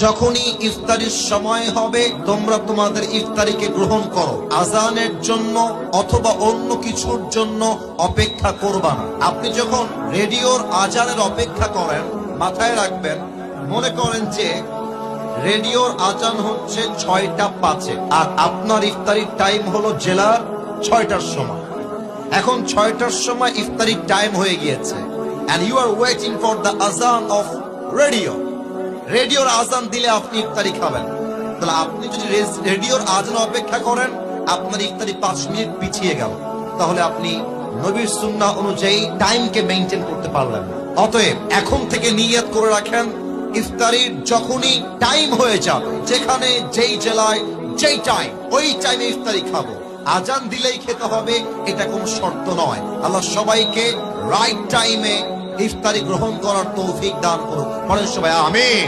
যখনই ইফতারির সময় হবে তোমরা তোমাদের ইফতারিকে গ্রহণ করো। আজানের জন্য অথবা অন্য কিছুর জন্য অপেক্ষা করবা না। আপনি যখন রেডিওর আজানের অপেক্ষা করেন, মাথায় রাখবেন, মনে করেন যে রেডিওর আজান হচ্ছে 6টা 5-এ আর আপনার ইফতারির টাইম হলো জেলার 6টার সময়। এখন 6টার সময় ইফতারির টাইম হয়ে গিয়েছে and you are waiting for the azan of radio. রেডিওর আজান দিলে আপনি ইফতারি খাবেন। তাহলে আপনি যদি রেডিওর আজান অপেক্ষা করেন, আপনার ইফতারি 5 মিনিট পিছিয়ে গেল, তাহলে আপনি নবীর সুন্নাহ অনুযায়ী টাইমকে মেইনটেইন করতে পারলেন না। অতএব এখন থেকে নিয়ত করে রাখেন, ইফতারির যখনই টাইম হয়ে যাবে, যেখানে যেই জেলায় যেই টাইম, ওই টাইমে ইফতারি খাবো। আজান দিলেই খেতে হবে এটা কোনো শর্ত নয়। আল্লাহ সবাইকে রাইট টাইমে ইফতারি গ্রহণ করার তৌফিক দান করুন। পরের সবাই আমিন।